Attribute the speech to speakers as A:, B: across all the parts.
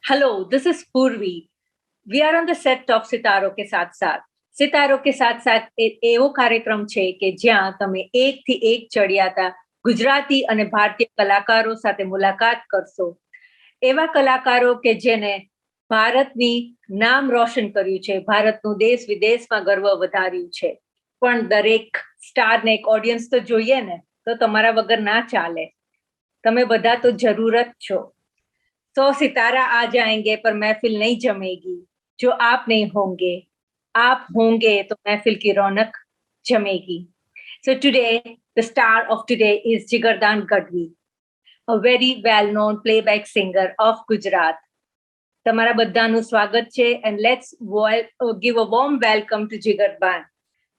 A: Hello, this is Purvi. We are on the set of સિતારો કે સાથ સાથ. સિતારો કે સાથ સાથ એવો કાર્યક્રમ છે કે જ્યાં તમે એકથી એક ચડિયાતા ગુજરાતી અને ભારતીય કલાકારો સાથે મુલાકાત કરશો. એવા કલાકારો કે જેને ભારતની નામ રોશન કર્યું છે, ભારતનું દેશ વિદેશમાં ગર્વ વધાર્યું છે. પણ દરેક સ્ટારને એક ઓડિયન્સ તો જોઈએ ને, તો તમારા વગર ના ચાલે. તમે બધા તો જરૂરત છો. 100 सितारा आ जाएंगे पर महफिल नहीं जमेगी जो आप नहीं होंगे. आप होंगे तो महफिल की रौनक जमेगी. So today, the star of today is Jigardan Gadvi, a very well-known playback singer of Gujarat. તમારા બધાનું સ્વાગત છે, and let's give a warm welcome to Jigardan.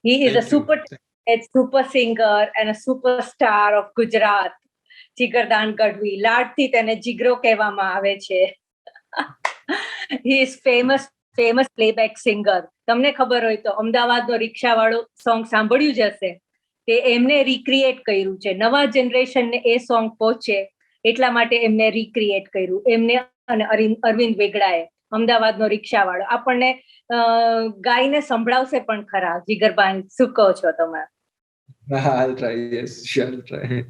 A: He is a super singer and a superstar of Gujarat. જીગરદાન Gadhvi, લાડથી તેને જીગરો કહેવામાં આવે છે. He is famous playback singer. તમને ખબર હોય તો અમદાવાદનો રિક્ષાવાળો સોંગ સાંભળ્યું જ હશે. તે એમને રિક્રિએટ કર્યું છે. નવા જનરેશનને એ સોંગ પહોંચે એટલા માટે એમને રિક્રિએટ કર્યું. એમને અને અરવિંદ વેગડાએ, અમદાવાદનો રિક્ષાવાળો, આપણને ગાઈને સંભળાવશે પણ ખરા. જીગરબાન, શું કહો છો તમે?
B: I'll try. Yes, sure, I'll try.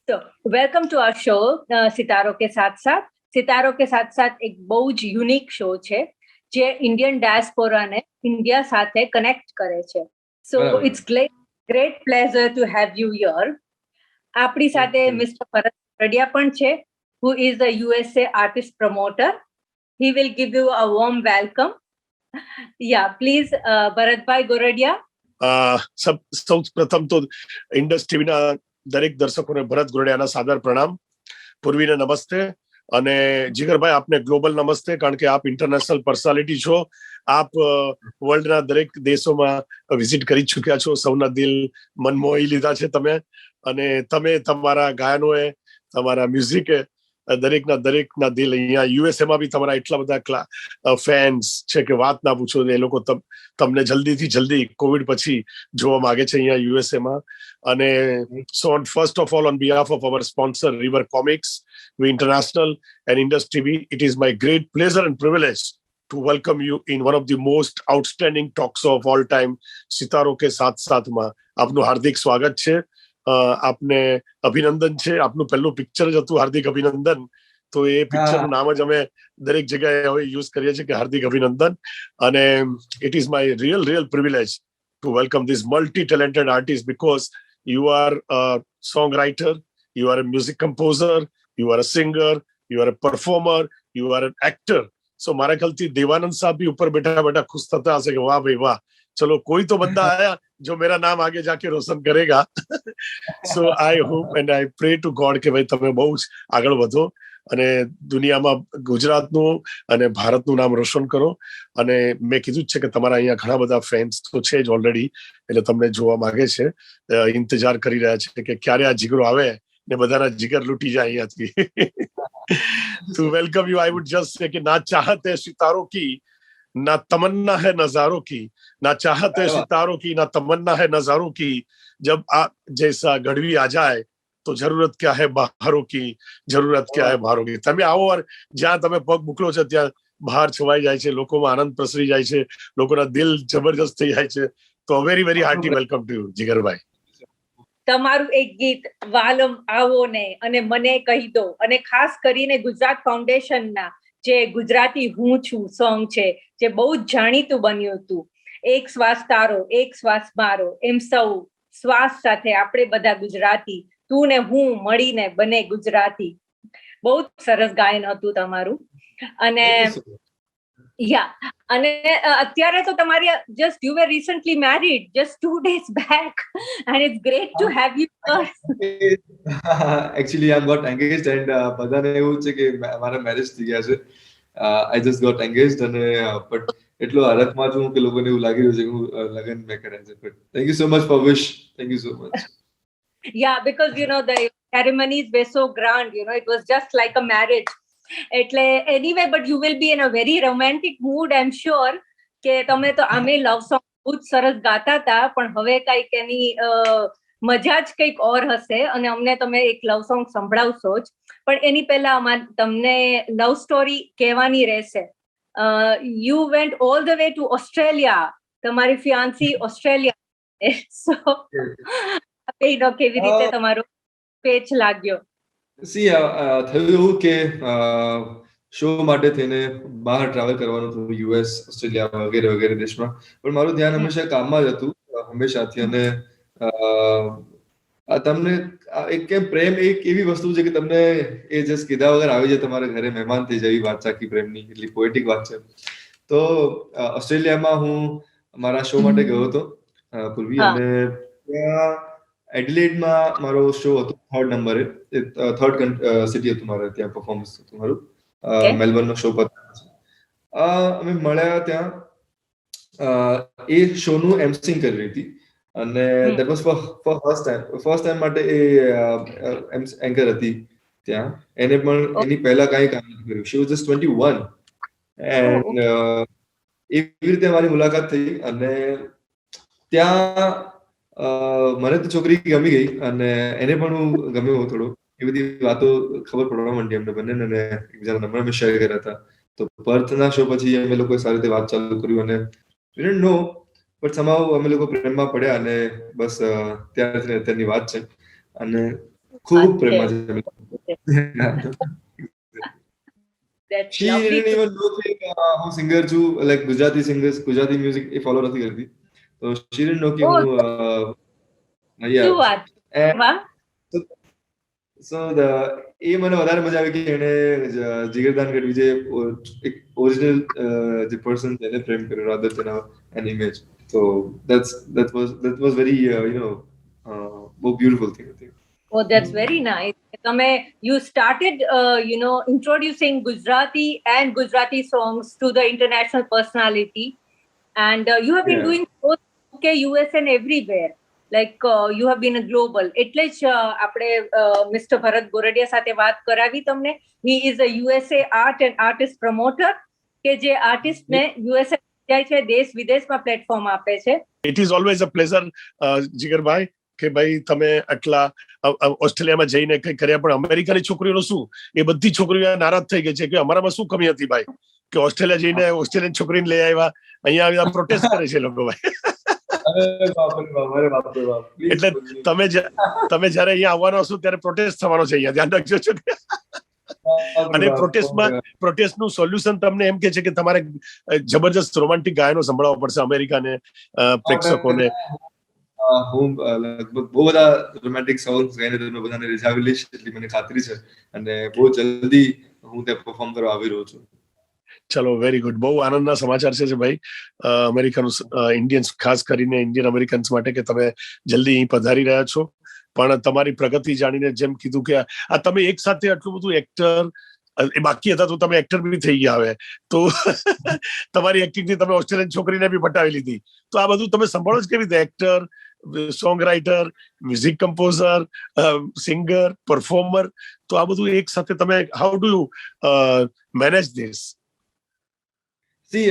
A: So, welcome to our show, સિતારો કે સાથ સાથ. સિતારો કે સાથ સાથ એક બહુ જ યુનિક શો છે જે ઇન્ડિયન ડાયસ્પોરાને ઇન્ડિયા સાથે કનેક્ટ કરે છે. So it's great pleasure to have you here. આપણી સાથે મિસ્ટર ભરત ગોરડિયા પણ છે, who is the USA artist promoter. He will give you a warm welcome. Yeah, please, Bharatbhai Gordiya.
C: સૌ પ્રથમ તો ઇન્ડસ ટીવીના દરેક દર્શકોને ભરત ગોરડિયાના સાદર પ્રણામ. પૂર્વીને નમસ્તે અને જીગરભાઈ આપને ગ્લોબલ નમસ્તે, કારણ કે આપ ઇન્ટરનેશનલ પર્સનાલિટી છો. આપ વર્લ્ડના દરેક દેશોમાં વિઝિટ કરી ચૂક્યા છો. સૌના દિલ મન મોહી લીધા છે તમે, અને તમે તમારા ગાયનોએ, તમારા મ્યુઝિકે દરેકના દિલ અહીંયા યુએસએમાં બી તમારા એટલા બધા ફેન્સ છે કે વાત ના પૂછો. એ લોકો તમને જલ્દીથી જલ્દી કોવિડ પછી જોવા માંગે છે અહીંયા યુએસએમાં. અને so first of all, on behalf of our sponsor River Comics, વી International and Indus TV, it is my great pleasure and privilege to welcome you in one of the most outstanding talks of all time, સિતારો કે સાથ સાથમાં. આપનું હાર્દિક સ્વાગત છે. આપને અભિનંદન છે. આપનું પહેલું પિક્ચર જ હતું હાર્દિક અભિનંદન, તો એ પિક્ચરનું નામ જ અમે દરેક જગ્યાએ હવે યુઝ કરીએ છીએ કે હાર્દિક અભિનંદન. અને it is my real privilege to welcome this multi-talented artist, because you are a songwriter, you are a music composer, you are a singer, you are a performer, you are an actor. So મારા ખ્યાલથી દેવાનંદ સાહેબ भी ऊपर बैठा बैठा खुश થતા હશે કે વાહ ભાઈ વાહ, ચલો कोई तो बंदा आया जो मेरा नाम आगे जाके रोशन करेगा. So I hope and I pray to God કે ભાઈ તમે બહુ જ આગળ વધો અને દુનિયામાં ગુજરાતનું અને ભારતનું નામ રોશન કરો. અને મેં કીધું જ છે કે તમારા અહીંયા ઘણા બધા ફેન્સ તો છે જ ઓલરેડી, એટલે તમને જોવા માંગે છે, ઇંતજાર કરી રહ્યા છે કે ક્યારે આ જીગરો આવે ને બધાના જીગર લૂટી જાય અહીંયાથી. To welcome you, I would just say कि ना चाहत है सितारों की, ना तमन्ना है नजारों की, ना चाहत है सितारों की, ना तमन्ना है नजारों की, जब आप जैसा गढ़वी आ जाए तो जरूरत क्या है बहारों की, जरूरत क्या है बहारों की. તમે આવો और જ્યાં તમે પગ મોકલો છો ત્યાં બહાર છવાઈ જાય છે, લોકોમાં આનંદ પ્રસરી જાય છે, લોકોના દિલ જબરજસ્ત થઈ જાય છે. તો very very hearty welcome to you જીગરભાઈ.
A: તમારું એક ગીત વાલમ આવો ને અને મને કહી દો, અને ખાસ કરીને ગુજરાત ફાઉન્ડેશનના જે ગુજરાતી હું છું સોંગ છે, જે બહુ જ જાણીતું બન્યું હતું. એક શ્વાસ તારો, એક શ્વાસ મારો, એમ સૌ શ્વાસ સાથે આપણે બધા ગુજરાતી, તું ને હું મળીને બને ગુજરાતી. બહુ જ સરસ ગાયન હતું તમારું. અને અને અત્યારે તો તમારી just you were recently married just 2 days back, and it's great to have you here.
B: Actually I got engaged and બધાને એવું છે કે મારા મેરેજ થઈ ગયા છે. I just got engaged અને but એટલો હરખમાં છું કે લોકોને એવું લાગી રહ્યું છે કે હું લગન મેં કર્યા છે. But thank you so much for wish. Thank you so much.
A: Yeah, because you know the ceremonies were so grand, you know, it was just like a marriage. એટલે anyway, but you will be in a very romantic mood, I'm sure. કે તમે તો આમે love song બહુ જ સરસ ગાતા હતા, પણ હવે કઈક એની મજા જ કંઈક ઓર હશે અને અમને તમે એક લવ સોંગ સંભળાવશો જ, પણ એની પહેલા તમને લવ સ્ટોરી કહેવાની રહેશે. You went all the way to Australia, તમારી ફિયાન્સી ઓસ્ટ્રેલિયા, સો કેવી રીતે તમારો પેચ લાગ્યો?
B: થયું એવું કે શો માટે થઈને બહાર ટ્રાવેલ કરવાનું થયું, યુએસ, ઓસ્ટ્રેલિયા વગેરે વગેરે દેશમાં, પણ મારું ધ્યાન હંમેશા કામમાં જ હતું હંમેશાથી. અને તમને એક કેમ પ્રેમ એક એવી વસ્તુ છે કે તમને એ જસ્ટ કીધા વગર આવી જાય તમારા ઘરે, મહેમાન થઈ જાય, વાત ચાકી પ્રેમની, એટલી પોએટિક વાત છે. તો ઓસ્ટ્રેલિયામાં હું મારા શો માટે ગયો હતો પૂર્વી, અને ત્યાં એડિલેડમાં મારો શો હતો, 3rd નંબરે, 3rd સિટી હતું મારે, ત્યાં પરફોર્મન્સ હતું મારું. મેલબર્નનો શો પત્યો. અમે મળ્યા ત્યાં, એ શોનું એમસિંગ કરી રહી હતી, અને that was for first time માટે એ એન્કર હતી ત્યાં. એને પણ એની પહેલા કાંઈ કામ નથી કર્યું. શી વોઝ જસ્ટ 21, એન્ડ એવી રીતે મારી મુલાકાત થઈ. અને ત્યાં મને તો છોકરી ગમી ગઈ, અને એને પણ હું ગમ્યો થોડો. એ બધી વાતો ખબર પડવા માંડી અમને બંને, અને એકબીજાના નંબર અમે શેર કર્યા હતા. તો પર્થના શો પછી અમે લોકોએ સારી રીતે વાત ચાલુ કર્યું, અને we didn't know, but somehow અમે લોકો પ્રેમમાં પડ્યા, અને બસ ત્યારથી અત્યારની વાત છે, અને ખૂબ પ્રેમમાં છે. She didn't even know કે હું સિંગર છું, like Gujarati singers, Gujarati music એ ફોલો નથી કરતી. તો she didn't know કે હું સો એ મને વધારે મજા આવી કે એને જીગરદાન ગઢવી જે એક ઓરિજિનલ જે પર્સન છે એને પ્રેમ કર્યો, રાધર તેના an image. So that was very બહુ બ્યુટીફુલ થિંગ હતી.
A: Oh, that's very nice. You started, introducing Gujarati and Gujarati songs to the international personality, and you have been doing both UK, US, and everywhere. Like you have been a global. એટલે જ આપણે mister ભરત ગોરડિયા સાથે વાત કરાવી તમને. He is a USA art and artist promoter કે જે આર્ટિસ્ટને USA જાય છે, દેશ વિદેશમાં પ્લેટફોર્મ આપે છે.
C: It is always a pleasure, જીગરભાઈ, કે ભાઈ તમે આટલા ઓસ્ટ્રેલિયામાં જઈને કઈ કર્યા, પણ અમેરિકાની છોકરીઓનું શું? એ બધી છોકરીઓ નારાજ થઈ ગઈ છે કે અમારામાં શું કમી હતી ભાઈ, કે ઓસ્ટ્રેલિયા જઈને ઓસ્ટ્રેલિયન છોકરીને લઈ આવ્યા, અહીંયા આવ્યા પ્રોટેસ્ટ કરે છે લોકો ભાઈ. એટલે તમે જયારે અહીંયા આવવાનો હશો ત્યારે પ્રોટેસ્ટ થવાનો છે અહીંયા, ધ્યાન રાખજો છો. અને પ્રોટેસ્ટનું સોલ્યુશન તમને એમ કે છે કે તમારે જબરજસ્ત રોમાન્ટિક ગાયનો સંભળાવવા પડશે અમેરિકાને પ્રેક્ષકોને.
B: હું લગભગ બહુ બધા રોમેન્ટિક સોંગ્સ ગાઈને તમને બધાને રીઝાવી લઈશ, એટલી મને ખાતરી છે, અને બહુ જલ્દી હું ત્યાં પરફોર્મ કરવા આવી રહ્યો છું.
C: ચલો, વેરી ગુડ. બહુ આનંદના સમાચાર છે ભાઈ અમેરિકન ઇન્ડિયન્સ, ખાસ કરીને ઇન્ડિયન અમેરિકન્સ માટે, કે તમે જલ્દી અહીં પધારી રહ્યા છો. પણ તમારી પ્રગતિ જાણીને જેમ કીધું કે આ તમે એક સાથે આટલું બધું એક્ટર એ બાકી હતા, તો તમે એક્ટર બી થઈ ગયા હવે, તો તમારી એક્ટિંગથી તમે ઓસ્ટ્રેલિયન છોકરીને બી પટાવી લીધી. તો આ બધું તમે સંભાળો જ કેવી રીતે? Actor, song writer, music composer, singer, performer, તો આ બધું એક સાથે તમે how do you manage this?
B: C,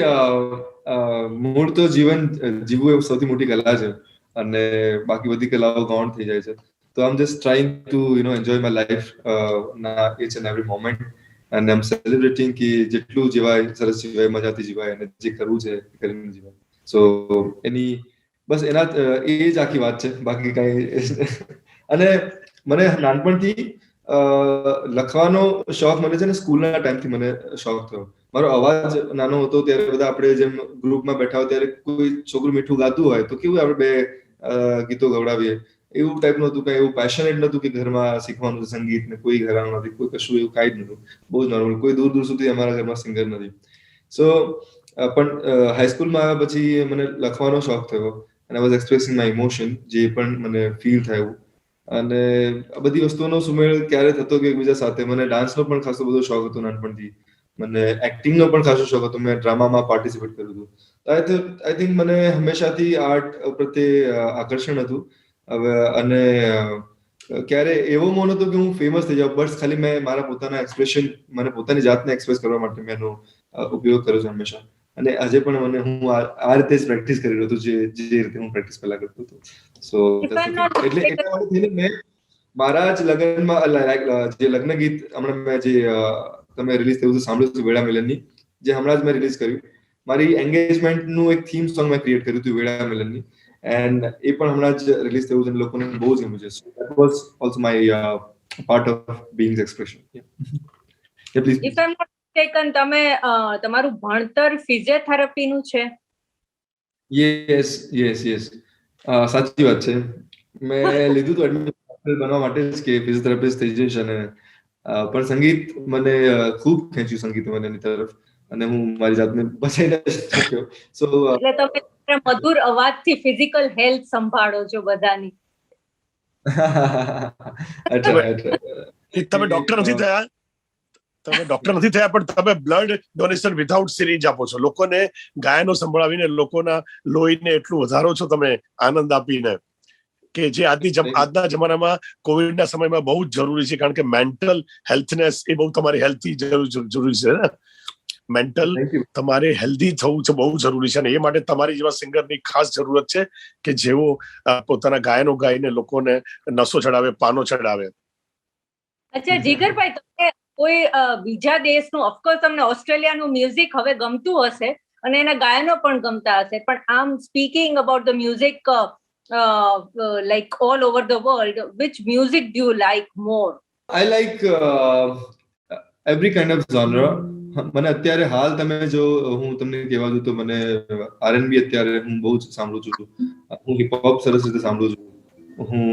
B: મૂળ તો જીવન જીવવું એ સૌથી મોટી કલા છે, અને બાકી બધી કલાઓ ગૌણ થઈ જાય છે. તો I am just trying to enjoy my life ના each and every moment, and I'm celebrating કે જેટલું જીવાય સરસ જીવાય, મજાથી જીવાય, અને જે કરવું છે કરીને જીવાય. સો બસ એના એ જ આખી વાત છે, બાકી કઈ. અને મને નાનપણથી લખવાનો શોખ મને છે ને, સ્કૂલના ટાઈમથી મને શોખ થયો. મારો અવાજ નાનો હતો ત્યારે બધા આપણે જેમ ગ્રુપમાં બેઠા હોય ત્યારે કોઈ છોકરું મીઠું ગાતું હોય તો કેવું આપણે બે ગીતો ગવડાવીએ, એવું ટાઈપનું હતું. કઈ એવું પેશનેટ નતું કે ઘરમાં શીખવાનું છે સંગીત, ને કોઈ ઘરાણું નથી, કોઈ કશું એવું કાંઈ જ નતું. બહુ જ નોર્મલ, કોઈ દૂર દૂર સુધી અમારા ઘરમાં સિંગર નથી. સો પણ હાઈસ્કૂલમાં આવ્યા પછી મને લખવાનો શોખ થયો, અને I was expressing my emotion, જે પણ મને ફીલ થયું. અને આ બધી વસ્તુઓનો સુમેળ ક્યારે થતો કે એકબીજા સાથે. મને ડાન્સનો પણ ખાસો બધો શોખ હતો નાનપણથી, મને એક્ટિંગનો પણ ખાસો શોખ હતો, મેં ડ્રામામાં પાર્ટિસિપેટ કર્યું હતું. આઈ થિંક મને હંમેશાથી આર્ટ પ્રત્યે આકર્ષણ હતું. હવે અને ક્યારે એવો મોન હતો કે હું ફેમસ થઈ જાઉં, બસ ખાલી મેં મારા પોતાના એક્સપ્રેશન, મને પોતાની જાતને એક્સપ્રેસ કરવા માટે મેં એનો ઉપયોગ કર્યો છે હંમેશા. અને આજે પણ મને હું આ રીતે જ પ્રેક્ટિસ કરી રહ્યો હતો જે રીતે હું પ્રેક્ટિસ પહેલા કરતો હતો. સો એટલે એટલા માટે થઈને મેં મારા જ લગ્નમાં જે લગ્ન ગીત હમણાં મેં જે તમે રિલીઝ થયું હતું સાંભળ્યું હતું વેળા મિલનની, જે હમણાં જ મેં રિલીઝ કર્યું. મારી એન્ગેજમેન્ટનું એક થીમ સોંગ મેં ક્રિએટ કર્યું હતું વેળા મિલનની, એન્ડ એ પણ હમણાં જ રિલીઝ થયું છે અને લોકોને બહુ જ ગમ્યું છે. So that was also my part of being expression.
A: If I am not mistaken, તમે તમારું ભણતર ફિઝિયોથેરાપી નું છે?
B: યસ. સાચી વાત છે. મેં લીધું હતું એડમિશન બનવા માટે જ કે ફિઝિયોથેરાપિસ્ટ થઈ જઈશ, અને પણ સંગીત મને ખૂબ ખેંચ્યું, સંગીત મને એની તરફ, અને હું મારી જાતને બચાવી ન શક્યો. સો
A: એટલે તમે મધુર અવાજથી ફિઝિકલ હેલ્થ સંભાળો છો બધાની.
C: તમે ડોક્ટર નથી થયા, પણ તમે બ્લડ ડોનેશન વિધાઉટ સિરિંજ આપો છો. લોકોને ગાયનો સંભળાવીને લોકોના લોહીને એટલું વધારો છો તમે આનંદ આપીને, કે જે આજના જમાનામાં કોવિડના સમયમાં બહુ જ જરૂરી છે. કારણ કે મેન્ટલ હેલ્થનેસ એ બહુ તમારી હેલ્થથી જરૂરી છે ને. મેન્ટલ તમારે હેલ્ધી થવું છે બહુ જરૂરી છે, અને એ માટે તમારી જેવા સિંગરની ખાસ જરૂરત છે કે જેઓ પોતાના ગાયનો ગાઈને લોકોને નસો ચડાવે, પાનો ચડાવે.
A: અચ્છા જીગરભાઈ, તમે કોઈ બીજા દેશનું, ઓફકોર્સ તમને ઓસ્ટ્રેલિયાનું મ્યુઝિક હવે ગમતું હશે અને એના ગાયનો પણ ગમતા હશે, પણ આમ speaking about the music like all over the world, which music do you like more?
B: I like every kind of genre. મને અત્યારે હાલ તમે જો હું તમને કહેવા દઉં તો મને R&B અત્યારે હું બહુ જ સાંભળું છું. હું હિપહોપ સરસ રીતે સાંભળું છું. હું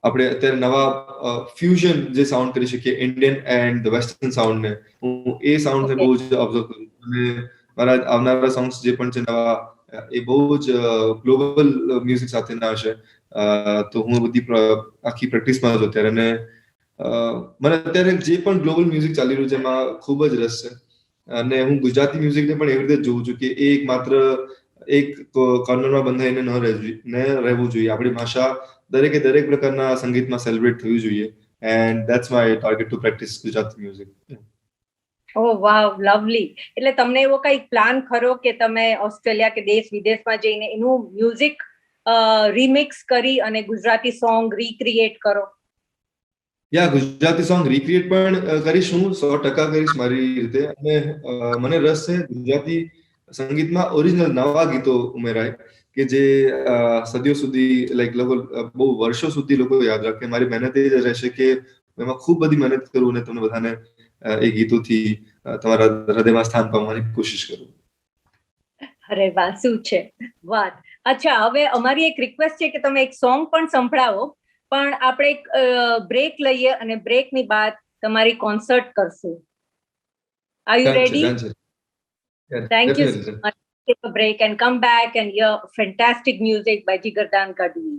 B: આપણે અત્યારે નવા ફ્યુઝન જે સાઉન્ડ કરી શકીએ, ઇન્ડિયન એન્ડ વેસ્ટર્ન સાઉન્ડને, હું એ સાઉન્ડને બહુ જ ઓબ્ઝર્વ કરું છું. અને મારા આવનારા સોંગ્સ જે પણ છે નવા, એ બહુ જ ગ્લોબલ મ્યુઝિક સાથેના હશે. તો હું બધી આખી પ્રેક્ટિસમાં હતો અત્યારે, અને મને અત્યારે જે પણ ગ્લોબલ મ્યુઝિક ચાલી રહ્યું છે એમાં ખૂબ જ રસ છે. અને હું ગુજરાતી મ્યુઝિકને પણ એવી રીતે જોઉં છું કે એ માત્ર એક કોર્નરમાં બંધાઈને ન રહેવું જોઈએ. આપણી ભાષા દરેક પ્રકારના સંગીતમાં સેલિબ્રેટ થવી જોઈએ, and that's my target to practise Gujarati music.
A: Oh wow, lovely. એટલે તમને એવો કઈ પ્લાન ખરો કે તમે ઓસ્ટ્રેલિયા કે દેશ વિદેશમાં જઈને એનું મ્યુઝિક રીમિક્સ કરી અને ગુજરાતી સોંગ રીક્રિએટ કરો?
B: ગુજરાતી સોંગ રીક્રિએટ પણ કરીશું, 100% કરીશ મારી રીતે. અને મને રસ છે ગુજરાતી સંગીતમાં ઓરિજિનલ નવા ગીતો ઉમેરાય કે જે સદીઓ સુધી, લાઈક બહુ વર્ષો સુધી લોકો યાદ રાખે. મારી મહેનત એ જ રહેશે કે એમાં ખૂબ બધી મહેનત કરું અને તમને બધાને એ ગીતોથી તમારા હૃદયમાં સ્થાન પામવાની કોશિશ કરું.
A: અરે વાહ, શું છે વાત. અચ્છા, હવે અમારી એક રિક્વેસ્ટ છે કે તમે એક સોંગ પણ સંભળાવો, પણ આપણે એક બ્રેક લઈએ અને બ્રેકની બાદ તમારી કોન્સર્ટ કરશું. Are you ready? Thank you so much. Take a break and come back and hear fantastic music by Jigardan Kadwi.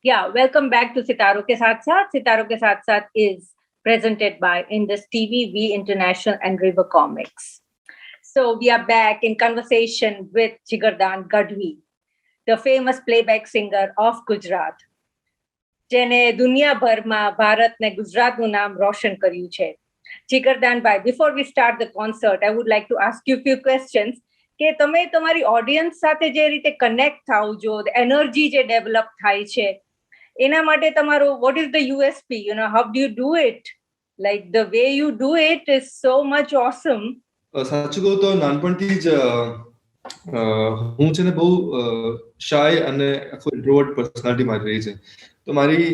A: Yeah, welcome back to Sitaro Ke Saath Saath. Sitaro Ke Saath Saath is presented by Indus TV, V International, and River Comics. So we are back in conversation with Jigardan Gadhvi, the famous playback singer of Gujarat, જેને દુનિયાભરમાં ભારત ને ગુજરાતનું નામ રોશન કર્યું છે. જીગરદાનભાઈ, before we start the concert, I would like to ask you a few questions. કે તમે તમારી ઓડિયન્સ સાથે જે રીતે કનેક્ટ થાવ છો, એનર્જી જે ડેવલપ થાય છે, એના માટે તમારો what is the USP? How do you do it? Like the way you do it is so much awesome.
B: સાચું કહું તો નાનપણથી જ હું છે ને બહુ શાય અને ઇન્ટ્રોવર્ટ પર્સનાલિટી મારી રહી છે. તો મારી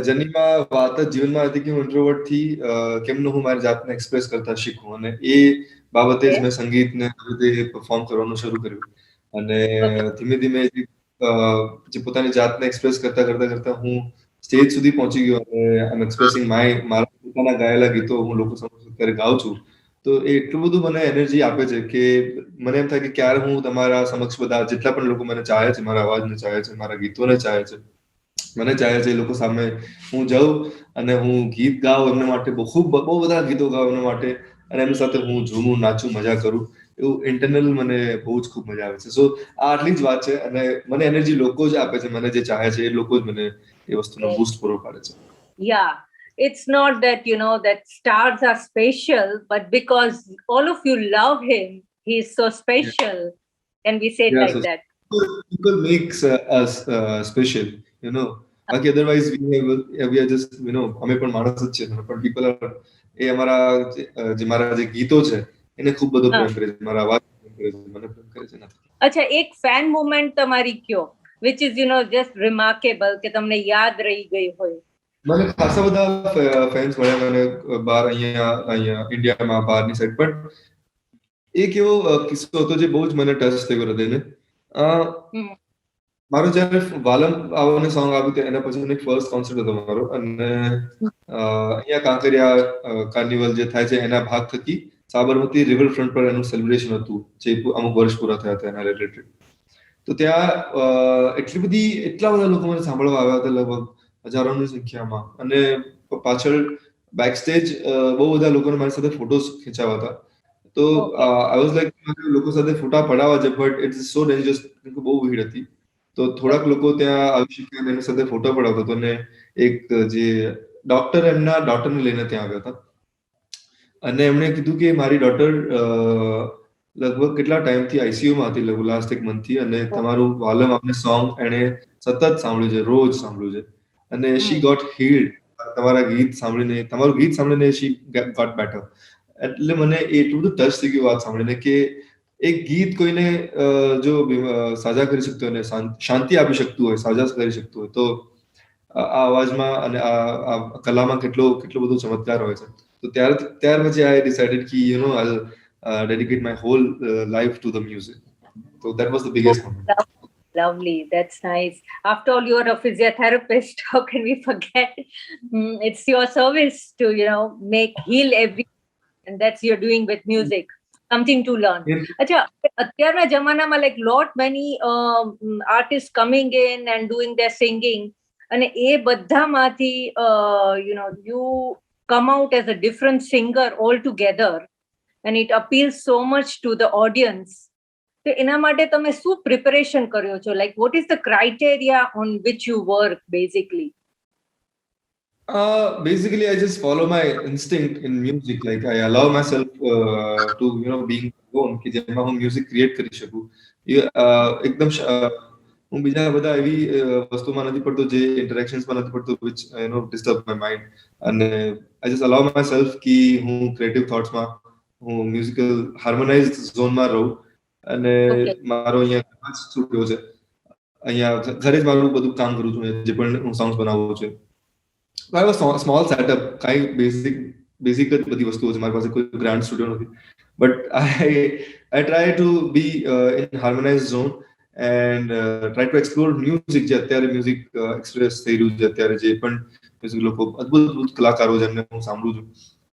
B: જર્નીમાં વાત જ જીવનમાં હતી કે હું ઇન્ટ્રોવર્ટ થી કેમનું હું મારી જાતને એક્સપ્રેસ કરતા શીખું, અને એ બાબતે જ મેં સંગીતને રીતે પરફોર્મ કરવાનું શરૂ કર્યું. અને ધીમે ધીમે જે પોતાની જાતને એક્સપ્રેસ કરતા કરતા હું સ્ટેજ સુધી પહોંચી ગયો અને આઈ એમ એક્સપ્રેસિંગ મારા પોતાના ગાયેલા ગીતો હું લોકો સમક્ષ અત્યારે ગાઉં છું. તો એ એટલું બધું મને એનર્જી આપે છે કે મને એમ થાય કે ક્યારે હું તમારા સમક્ષ બધા જેટલા પણ લોકો મને ચાહે છે, મારા અવાજને ચાહે છે, મારા ગીતોને ચાહે છે, મને ચાહે છે, એ લોકો સામે હું જાઉં અને હું ગીત ગાઉં એમના માટે, બહુ બધા ગીતો ગાઉં એમના માટે, અને એમની સાથે હું ઝૂમું, નાચું, મજા કરું. એવું ઇન્ટરનલ મને બહુ જ ખૂબ મજા આવે છે. સો આ આટલી જ વાત છે, અને મને એનર્જી લોકો જ આપે છે. મને જે ચાહે છે એ લોકો જ મને એ વસ્તુનો બૂસ્ટ પૂરો પાડે છે.
A: Yeah, it's not that that stars are special, but because all of you love him, he is so special. Can we say it like
B: so
A: that?
B: people makes us special, બાકી otherwise we are just અમે પણ માણસ જ છે, પણ people are એ અમારા જે મારા જે ગીતો છે એને ખૂબ બધો પ્રેમ કરે છે, મારા અવાજ પ્રેમ કરે છે, મને પ્રેમ કરે છે.
A: અચ્છા, એક ફેન મોમેન્ટ તમારી કયો which is just remarkable કે તમને યાદ રહી ગઈ હોય?
B: મને ખાસા બધા ફેન્સ મળ્યા મને બહાર અહીંયા ઇન્ડિયામાં બહારની સાઈડ, પણ એક એવો કિસ્સો હતો જે બહુ જ મને ટચ થયો હૃદયને. મારો જયારે વાલમ આવવાને સોંગ આવ્યું એના પછી એક ફર્સ્ટ કોન્સર્ટ હતો મારો, અને અહીંયા કાંકરિયા કાર્નિવલ જે થાય છે એના ભાગ થકી સાબરમતી રિવરફ્રન્ટ પર એનું સેલિબ્રેશન હતું, જે અમુક વર્ષ પૂરા થયા હતા એના રિલેટેડ. તો ત્યાં એટલા બધા લોકો મને સાંભળવા આવ્યા હતા, લગભગ હજારોની સંખ્યામાં, અને પાછળ બેક સ્ટેજ બહુ બધા લોકોને મારી સાથે ફોટોસ ખેંચાવા હતા. તો આઈ વોઝ લાઈક લોકો સાથે ફોટા પડાવવા છે, બટ ઇટ્સ સો ડેન્જરસ, બહુ ભીડ હતી. તો થોડાક લોકો ત્યાં આવી શક્યા એની સાથે ફોટો પડાવતો હતો, અને એક જે ડોક્ટર એમના ડોટરને લઈને ત્યાં આવ્યા હતા, અને એમણે કીધું કે મારી ડોટર લગભગ કેટલા ટાઈમથી આઈસીયુમાં હતી, લગભગ લાસ્ટ એક મંથથી, અને તમારું વાલમ આપને સોંગ એણે સતત સાંભળ્યું છે, રોજ સાંભળ્યું છે, અને શી ગોટ હીલ્ડ. તમારું ગીત સાંભળીને શી ગોટ બેટર. એટલે મને એટલું બધું ટચ થઈ ગયું વાત સાંભળીને કે એક ગીત કોઈને જો સાજા કરી શકતું હોય ને શાંતિ આપી શકતું હોય, સાજા કરી શકતું હોય, તો આ અવાજમાં અને આ કલામાં કેટલો બધો ચમત્કાર હોય છે. તો ત્યાર પછી આઈ ડિસાઇડેડ કે I'll dedicate my whole life to the music. So that was the biggest moment.
A: Lovely, that's nice. After all, you're a physiotherapist. How can we forget? It's your service to heal every, and that's you're doing with music. Something to learn. Acha, અત્યારના જમાનામાં like lot many artists coming in and doing their singing, અને એ બધામાંથી you come out as a different singer altogether, and it appeals so much to the audience. તો એના માટે તમે શું preparation કર્યો છો? Like what is the criteria on which you work basically?
B: Basically, I just follow my instinct in music. Like I allow myself to being alone, કે જેમાં હું મ્યુઝિક ક્રિએટ કરી શકું. એકદમ હું બીજા બધા એવી વસ્તુમાં નથી પડતો, જે ઇન્ટરેક્શન્સમાં નથી પડતો, which disturb my mind. અને I just allow myself કે હું ક્રિએટિવ થોટ્સમાં, હું મ્યુઝિકલ હાર્મોનાઇઝ્ડ ઝોનમાં રહું. અને મારો અહીંયા સ્ટુડિયો છે, અહીંયા ઘરે જ મારું બધું કામ કરું છું, જે પણ હું સોંગ્સ બનાવું છું. I have a small setup, kind basic બધી વસ્તુઓ છે મારી પાસે, કોઈ ગ્રાન્ડ સ્ટુડિયો નથી, but I try to be in harmonized zone and try to explore music. જે અત્યારે મ્યુઝિક એક્સપ્રેસ થઈ રહ્યું છે, અત્યારે જે પણ મ્યુઝિક લોકો અદ્ભુત કલાકારો છે એમને હું સાંભળું છું,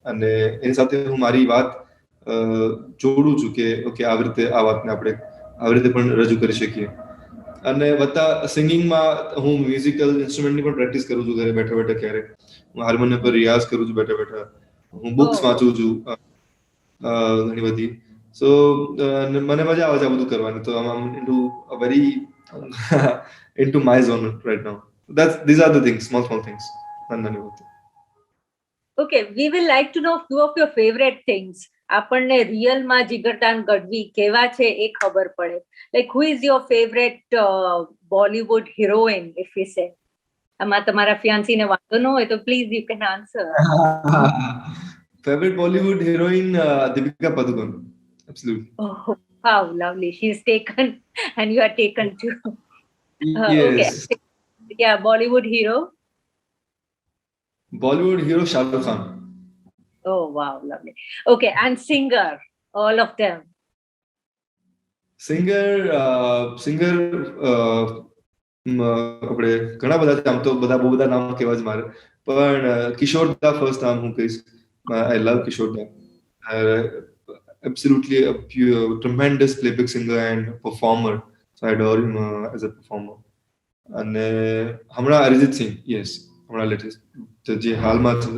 B: અને એની સાથે હું મારી વાત જોડું છું કે ઓકે આવી રીતે આ વાતને આપણે આવી રીતે પણ રજૂ કરી શકીએ. અને વત્તા સિંગિંગમાં હું મ્યુઝિકલ ઇન્સ્ટ્રુમેન્ટની પણ પ્રેક્ટિસ કરું છું ઘરે બેઠા બેઠા. ક્યારેક હું હાર્મોનિયમ પર રિયાઝ કરું છું બેઠા બેઠા. હું બુક્સ વાંચું છું ઘણી બધી. સો મને મજા આવે છે આ બધું કરવાની. તો આમ into a very into my zone right now. These are the things, small things.
A: Okay, we will like to know few of your favorite things. આપણને રિયલમાં જીગરદાન ગઢવી કેવા છે એ ખબર પડે. Like who is your favorite Bollywood heroine, if we say? આમાં તમારા fiancé ને વાંધો ન હોય તો please you can answer.
B: Favorite Bollywood heroine, Deepika Padukone. Absolutely.
A: Oh, wow, lovely. She's taken and you are taken too.
B: Yes.
A: Okay. Yeah, Bollywood hero.
B: Bollywood hero Shah Rukh Khan.
A: Oh, wow, lovely. Okay, and singer, all of them.
B: Singer આપણે ઘણા બધા છે. આમ તો બહુ બધા નામ કહેવા જ મારે, પણ કિશોર દા ફર્સ્ટ નામ હું કહીશ. I love Kishore Da. Absolutely a tremendous playback singer and performer. So I adore him as a performer. And હમણાં અરિજીત સિંહ, yes, હમણાં લેટેસ્ટ જે હાલમાં છે.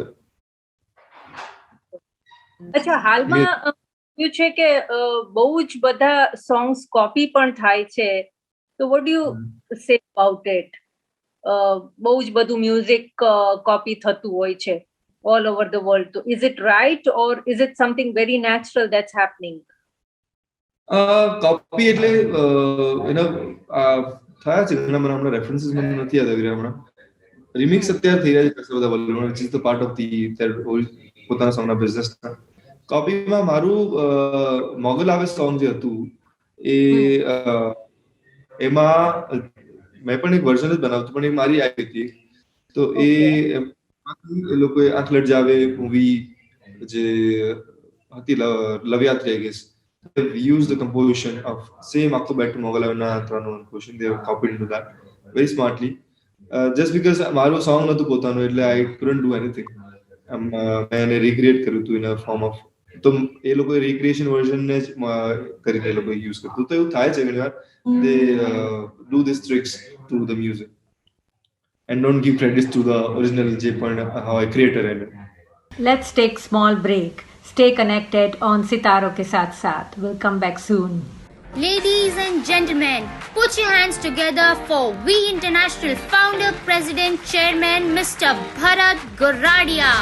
A: અચ્છા, હાલમાં શું છે કે બહુ જ બધા સોંગ્સ કોપી પણ થાય છે. તો what do you say about it? બહુ જ બધું મ્યુઝિક કોપી થતું હોય છે all over the world. So is it right or is it something very natural that's happening?
B: Copy એટલે થયા છે ઘણા. મને હમણાં રેફરન્સીસ મને નથી યાદ આવી રહ્યા હમણાં. રિમિક્સ અત્યારે થઈ રહ્યા છે કશે બધા Bollywood, which is the part of the their whole પોતાના સોંગના બિઝનેસના. કોપીમાં મારું મોગલ આવે સોંગ જે હતું એમાં મેં પણ એક વર્ઝન જ બનાવતું, પણ એ મારી આવી હતી. તો એ લોકોએ આંખ લટ જાવે મૂવી જે હતી લવયાત્રી I guess. They've used the composition of same Akko Bettu Mogalana Antrano composition. They have copied into that very smartly. Just because મારું સોંગ નતું પોતાનું એટલે I couldn't do anything. મેં એને recreate કર્યું હતું in a form of, તો એ લોકોએ recreation version ને જ કરીને એ લોકોએ યુઝ કર્યું. તો એવું થાય છે ઘણીવાર. They do these tricks to the music and don't give credits to the original જે પણ creator એને.
A: Let's take small break. Stay connected on Sitaron Ke Saath Saath. We'll come back soon.
D: Ladies and gentlemen, put your hands together for We International Founder, President, Chairman, Mr. Bharat Goradia,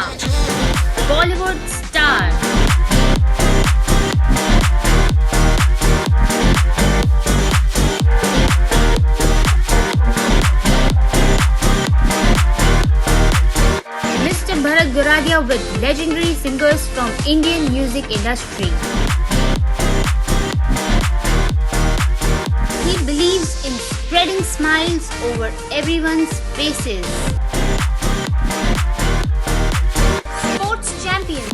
D: Bollywood star. Mr. Bharat Goradia with legendary singers from Indian music industry. He believes in spreading smiles over everyone's faces. Sports champion.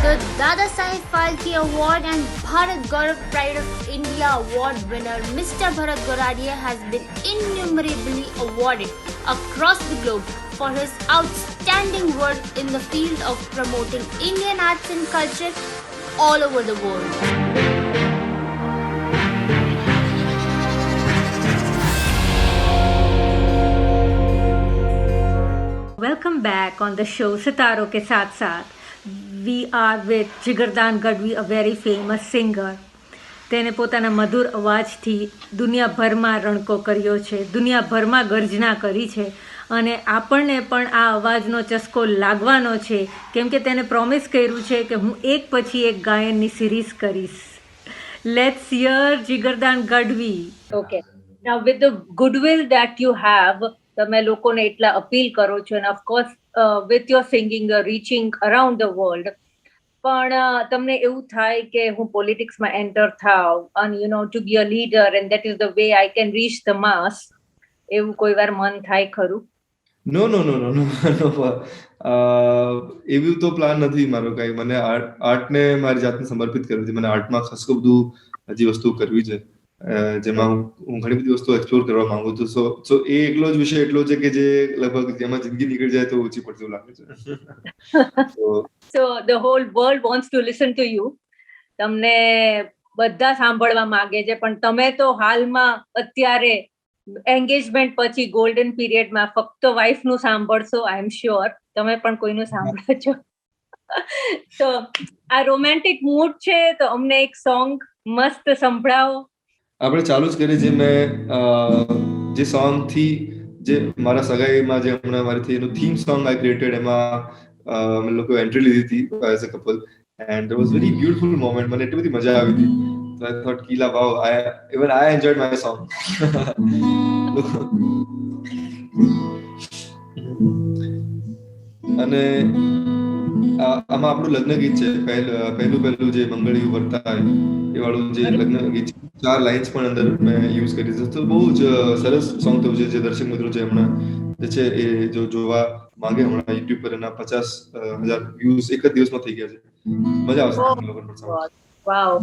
D: The Dada Saheb Phalke Award and Bharat Gaurav Pride of India Award winner Mr. Bharat Goradia has been innumerably awarded across the globe for his outstanding work in the field of promoting Indian arts and culture all over the world.
A: Welcome back on the show Sitaron Ke Saath Saath. We are with જીગરદાન Gadhvi, a very famous singer. તેને પોતાના મધુર અવાજથી દુનિયાભરમાં રણકો કર્યો છે, દુનિયાભરમાં ગર્જના કરી છે, અને આપણને પણ આ અવાજનો ચસ્કો લાગવાનો છે, કેમ કે તેને પ્રોમિસ કર્યું છે કે હું એક પછી એક ગાયનની સિરીઝ કરીશ. Let's hear Jigardan Gadhvi. Okay, now with the goodwill that you have, તમે લોકોને એટલા અપીલ કરો છો, અને of course with your singing you are reaching around the world. પણ તમને એવું થાય કે હું પોલિટિક્સમાં એન્ટર થાવ અને you know to be a leader and that is the way I can reach the mass, એવું કોઈ વાર મન થાય ખરું?
B: નો એવું તો પ્લાન નથી મારો કાંઈ. મને આર્ટને મારી જાતને સમર્પિત કરવી છે. મને આર્ટમાં ખાસ બધું હજી વસ્તુ કરવી છે. જેમાં હું ઘણી બધી વસ્તુ એક્સપ્લોર કરવા માંગુ છું. સો એ એકલો જ વિષય એટલો છે કે જે લગભગ જેમાં જિંદગી નીકળી જાય તો ઓછી પડતી એવું લાગે છે.
A: So the whole world wants to listen to you. તમને બધા સાંભળવા માંગે છે, પણ તમે તો હાલમાં અત્યારે એન્ગેજમેન્ટ પછી ગોલ્ડન પીરિયડમાં ફક્ત વાઇફ નું સાંભળશો. આઈ એમ શ્યોર તમે પણ કોઈનું સાંભળો છો. તો આ રોમેન્ટિક મૂડ છે, તો અમને એક સોંગ મસ્ત સંભળાવો.
B: આપણે ચાલુ જ કરીએ. જે સોંગ થી જે મારા સગાઈમાં જે હમણાં મારી થી એનું થીમ સોંગ આઈ ક્રિએટેડ, એમાં અમે લોકો એન્ટ્રી લીધી હતી as a couple, and it was very beautiful moment. મને એટલી બધી મજા આવી હતી. So I thought, Keela, wow, even I enjoyed my song. અને આમાં આપણું લગ્ન ગીત છે. પહેલું જે મંગળિયું વર્તાય એ વાળું જે લગ્ન ગીત, 4 લાઇન્સ પણ અંદર મેં યુઝ કરી છે. તો બહુ જ સરસ સોંગ થયું છે. જે દર્શક મિત્રો છે હમણાં જે છે એ જો જોવા માંગે, હમણાં યુટ્યુબ પર એના 50,000 વ્યૂઝ એક જ દિવસમાં થઈ ગયા છે. મજા આવશે તમને લોકોને પણ સાંભળવા.
A: વાવ.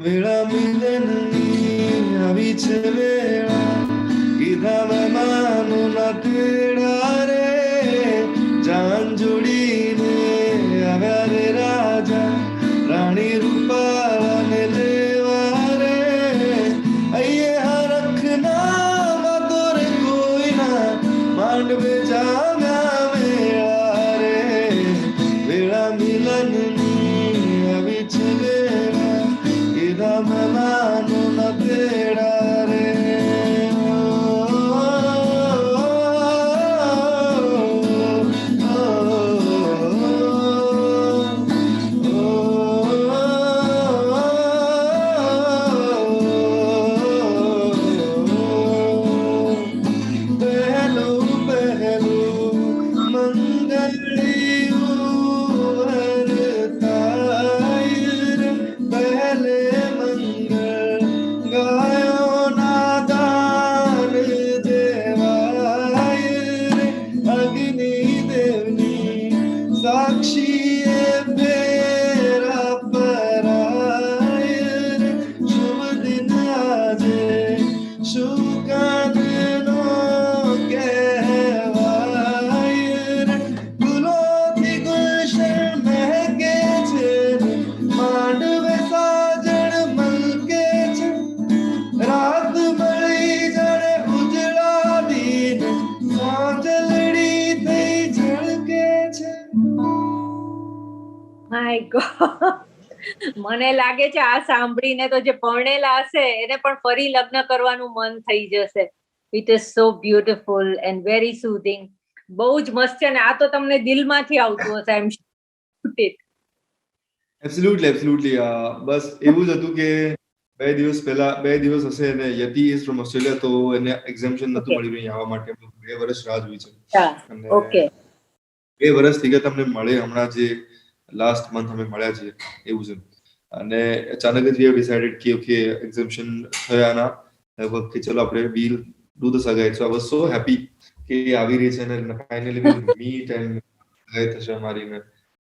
B: વેળા મિલનની આવી છે વેળા, કીધા મહેમાનો ના તેડા રે, જાન જોડીને આવ્યા રે રાજા, રાણી રૂપાને લેવા રે, અહીંયા હરખના વાતો રે કોઈના, માંડવે જામ્યા મેળા રે, વેળા મિલનની આવી છે વેળા, કીધા મહેમાનો ના તેડા રે.
A: માય ગોડ, મને લાગે છે આ સાંભળીને તો જે પરણેલા હશે એને પણ ફરી લગ્ન કરવાનું મન થઈ જશે. It is so beautiful and very soothing. બહુ જ મસ્ત છે, અને આ તો તમને દિલમાંથી આવતું હશે. આઈ એમ શ્યોર.
B: એબ્સોલ્યુટલી. બસ એવું જ હતું કે 2 દિવસ હશે, અને યતિ ઇઝ ફ્રોમ ઓસ્ટ્રેલિયા, તો એને એક્ઝામ્પશન નતું મળી રહ્યું આવવા માટે. 2 વર્ષ રાહ જોઈ છે. અને
A: ઓકે,
B: 2 વર્ષ થઈ ગયા તમને મળે. હમણાં જે લાસ્ટ મંથ અમે મળ્યા છીએ એવું છે. અને અચાનક જ વી હેવ ડિસાઇડેડ કે ઓકે એક્ઝામ્પશન થયા ના, કે ચલો આપણે વીલ ડુ ધ સગાઈ. સો આઈ વોઝ સો હેપી કે આવી રહી છે, અને ફાઇનલી વીલ મીટ એન્ડ સગાઈ થશે અમારી.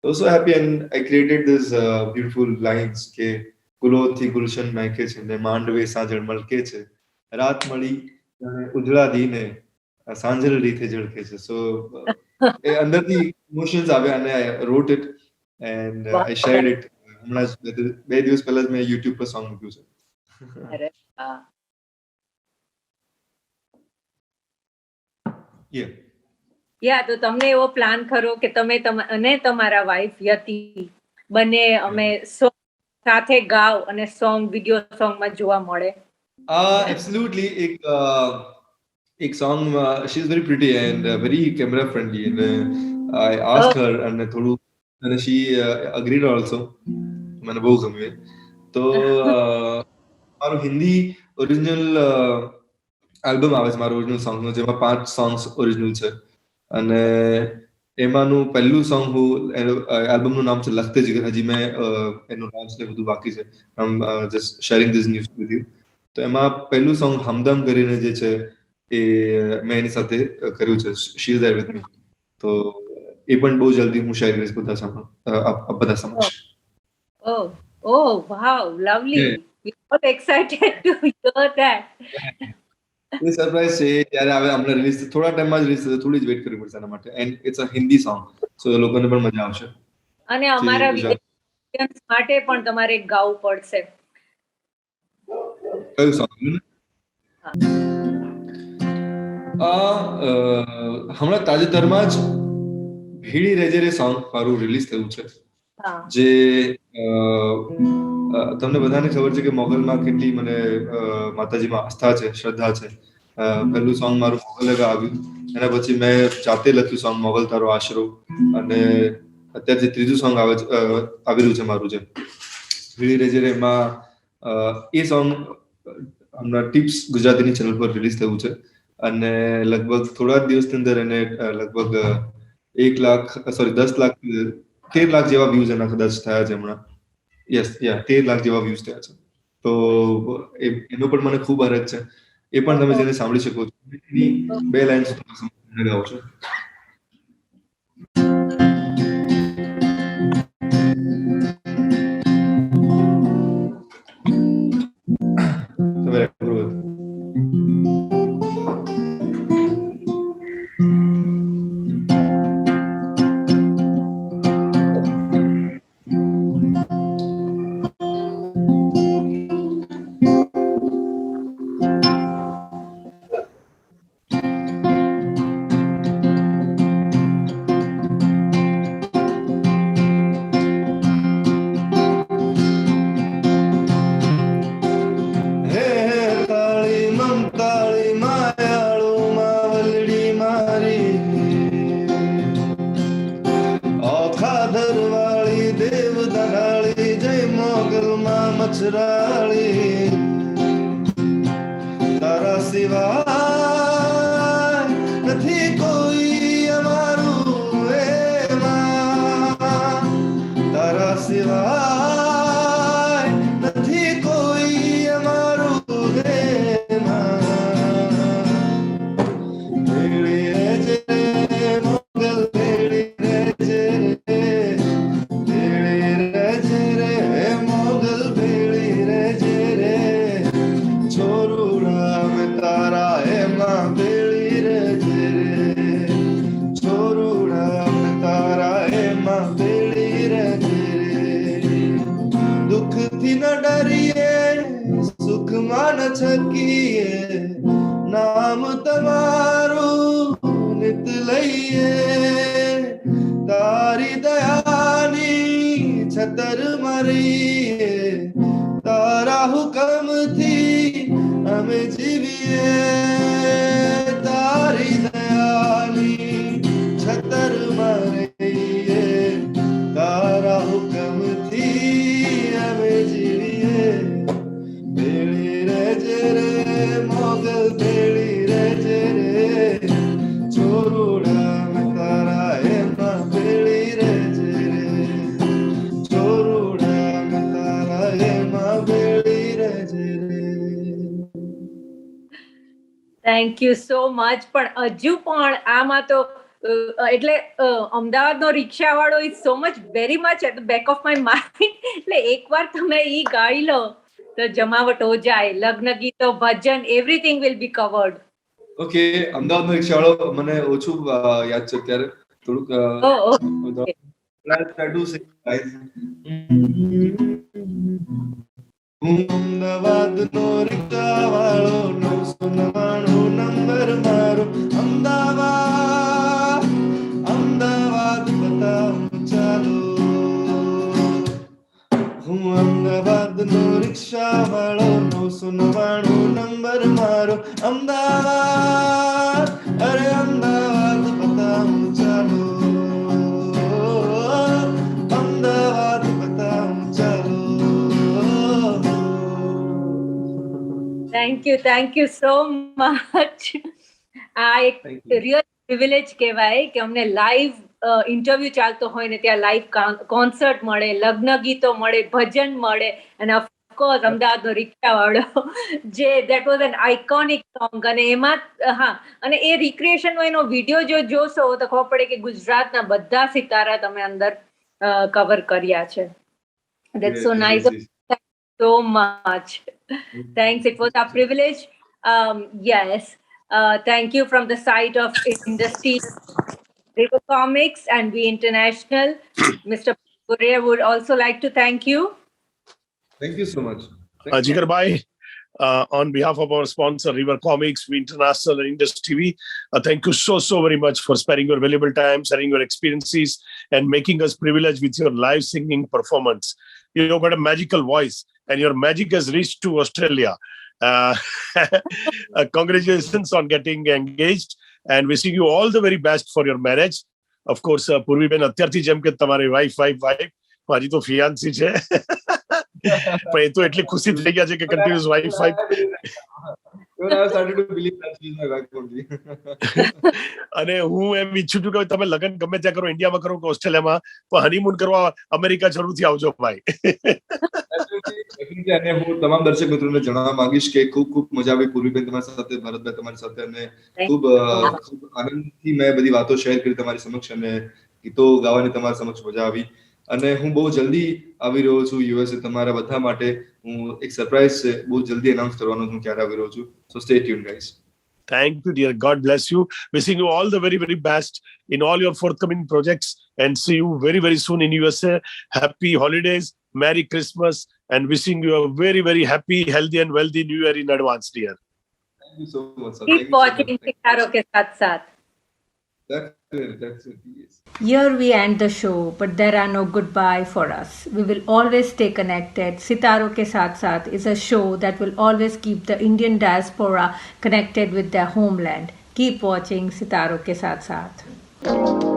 B: I was so happy, and I created this beautiful lines કે ગુલોથી ગુલશન મહેકે છે ને માંડવે સાંજળ મલકે છે, રાત મળી જાણે ઉજળા દીને સાંજળ રીથે ઝળકે છે. સો એ અંદરથી ઇમોશન્સ આવ્યા, અને I wrote it and I shared it. હમણાં જ 2 દિવસ પહેલા જ મેં YouTube પર સોંગ મૂક્યું છે.
A: યા તો તમને એવો પ્લાન ખરો કે તમે અને તમારા વાઇફ યતિ બંને અમે સોંગ સાથે ગાવ અને સોંગ વિડિયો સોંગમાં જોવા મળે?
B: Absolutely. એક song, she is very pretty and very camera friendly, and I asked her and થોડું, and she agreed also. મને બહુ ગમ્યું. તો મારું હિન્દી ઓરિજિનલ આલ્બમ આવે છે મારું ઓરિજિનલ સોંગનું, જેમાં 5 સોંગ્સ ઓરિજિનલ છે. અને એમાંનું પહેલું સોંગ આલ્બમનું નામ છે લખતે જીગર. હજી મેં એનું લોન્ચ ને બધું બાકી છે. I am just sharing this news with you. તો એમાં પહેલું સોંગ હમદમ કરીને જે છે એ મેં એની સાથે કર્યું છે. She is there with me. તો એ પણ બહુ જલ્દી હું શેર કરીશ બધા સમક્ષ.
A: Oh, wow, lovely. we are all excited to hear that.
B: A surprise છે જ્યારે આવે હમણાં રિલીઝ થોડા ટાઈમમાં જ રિલીઝ થશે, થોડી જ વેઇટ કરવી પડશે એના માટે. And it's a Hindi song, so લોકોને પણ મજા આવશે.
A: અને અમારા
B: ગુજરાત.
A: વિદ્યાર્થીઓ માટે પણ તમારે ગાવું પડશે.
B: કયું સોંગ? હમણાં તાજેતરમાં જ ભીડી રેજે રે સોંગ મારું રિલીઝ થયું છે,
A: હા
B: જે તમને બધાને ખબર છે કે મોગલમાં કેટલી મને માતાજીમાં આસ્થા છે, શ્રદ્ધા છે. પહેલું સોંગ મારું મોગલ આવ્યું, એના પછી મેં જાતે લખ્યું સોંગ મોગલ તારો આશરો, અને અત્યારે જે ત્રીજું સોંગ આવી રહ્યું છે મારું, જે ભીડી રેજે રે, એમાં એ સોંગ હમણાં ટિપ્સ ગુજરાતીની ચેનલ પર રિલીઝ થયું છે, અને લગભગ થોડા જ દિવસની અંદર એને લગભગ 10 લાખ 13 લાખ જેવા વ્યૂઝ એના કદાચ થયા છે હમણાં. યસ, 13 લાખ જેવા વ્યૂઝ થયા છે. તો એનો પણ મને ખૂબ હરખ છે. એ પણ તમે જેને સાંભળી શકો છો. એની 2 લાઈન સુધી ગાઓ છો. તારા સિવાય નથી કોઈ અમારું એમાં, તારા સિવાય નથી કોઈ અમારું એમાં. ભેળી રહેજે મોગલ, ભેળી રહેજે રે, ભેળી રહેજે રે મોગલ, ભેળી રહેજે રે. છોરુડા મેં તારા એમાં ભેળી રહેજે રે, છોરુડા મેં તારા એમાં ભેળી રહેજે રે. દુઃખથી ન ડરીએ, સુખમાં ન છકીએ, નામ તમારું નિત લઈએ. તારી દયાની છતર મરીએ, તારા હુકમથી અમે જીવીએ. તારી દયાની છતર મરીએ, તારા હુકમથી અમે જીવીએ. ભેળી રહેજે રે મોગલ, ભેળી રહેજે રે. છોરુડા મેં તારા એમાં ભેળી રહેજે રે, છોરુડા મેં તારા એમાં ભેળી રહેજે રે.
A: Thank you so much. પણ હજુ પણ આમાં તો એટલે અમદાવાદનો રિક્ષાવાળો is so much very much at the back of my mind. એટલે એકવાર તમે ઈ ગાઈ લો તો જમાવટ હો જાય. લગ્ન ગીતો, ભજન, everything will be covered.
B: Okay, અમદાવાદનો રિક્ષાવાળો મને ઓછું યાદ છે અત્યારે, થોડુંક હું અમદાવાદનો રિક્ષાવાળો, 999 નંબર મારો. અમદાવાદ અમદાવાદ બતાવું ચાલો. હું અમદાવાદનો રિક્ષાવાળો, 999 નંબર મારો. અમદાવાદ, અરે અમદાવાદ બતાવું ચાલો. અમદાવાદ બતાવું ચાલો.
A: Thank you so much. આ એક રિયલ પ્રિવિલેજ કહેવાય કે અમને લાઈવ ઇન્ટરવ્યુ ચાલતો હોય ને ત્યાં લાઈવ કોન્સર્ટ મળે, લગ્ન ગીતો મળે, ભજન મળે, અને ઓફકોર્સ અમદાવાદનો રિક્ષાવાળો, જે that was an iconic song. અને એમાં અને એ રિક્રિએશનનો એનો વિડીયો જો જોશો તો ખબર પડે કે ગુજરાતના બધા સિતારા તમે અંદર કવર કર્યા છે. That's so nice. so much. Thanks. It was our privilege. Yes. Thank you from the side of industry, River Comics, and We International. Mr. Gurria would also like to thank you.
B: Thank you so much. Thank you.
C: Jigar bhai, on behalf of our sponsor River Comics, We International, and Indus TV, thank you so very much for sparing your valuable time, sharing your experiences, and making us privileged with your live singing performance. You've got a magical voice, and your magic has reached to Australia. Congratulations on getting engaged, and wishing you all the very best for your marriage. Of course, પૂર્વી બેન અત્યારથી જેમ કે તમારી wife મારી તો fiancée છે, પણ એ તો એટલી ખુશી થઈ ગયા છે કે continuous wife
B: Even I have started to believe that she is my wife only.
C: અને હું એમ ઈચ્છું છું કે તમે લગ્ન ગમે ત્યાં કરો, ઇન્ડિયામાં કરો કે ઓસ્ટ્રેલિયામાં, પણ હનીમૂન કરવા અમેરિકા જરૂરથી આવજો ભાઈ.
B: Definitely, અને હું તમામ દર્શક મિત્રોને જણાવવા માંગીશ કે ખૂબ મજા આવી પૂર્વીબેન તમારી સાથે, ભરતભાઈ તમારી સાથે, અને ખૂબ આનંદથી મેં બધી વાતો શેર કરી તમારી સમક્ષ, અને ગીતો ગાવાની તમારી સમક્ષ મજા આવી. અને હું બહુ જલ્દી આવી રહ્યો છું યુએસએ તમારા બધા માટે. હું એક સરપ્રાઈઝ છે, બહુ જલ્દી અનાઉન્સ કરવાનો છું ક્યારે આવી રહ્યો છું. સો stay tuned guys.
C: Thank you, dear. God bless you. Wishing you all the very best in all your forthcoming projects, and see you very soon in USA. Happy holidays, Merry Christmas, and wishing you a very happy, healthy, and wealthy New Year in advance, dear.
B: Thank you so much, sir.
A: Keep watching Sitaro ke Saath Saath.
B: That's it, yes.
A: Here we end the show, but there are no goodbye for us. We will always stay connected. Sitaro ke Saath Saath is a show that will always keep the Indian diaspora connected with their homeland. Keep watching Sitaro ke Saath Saath.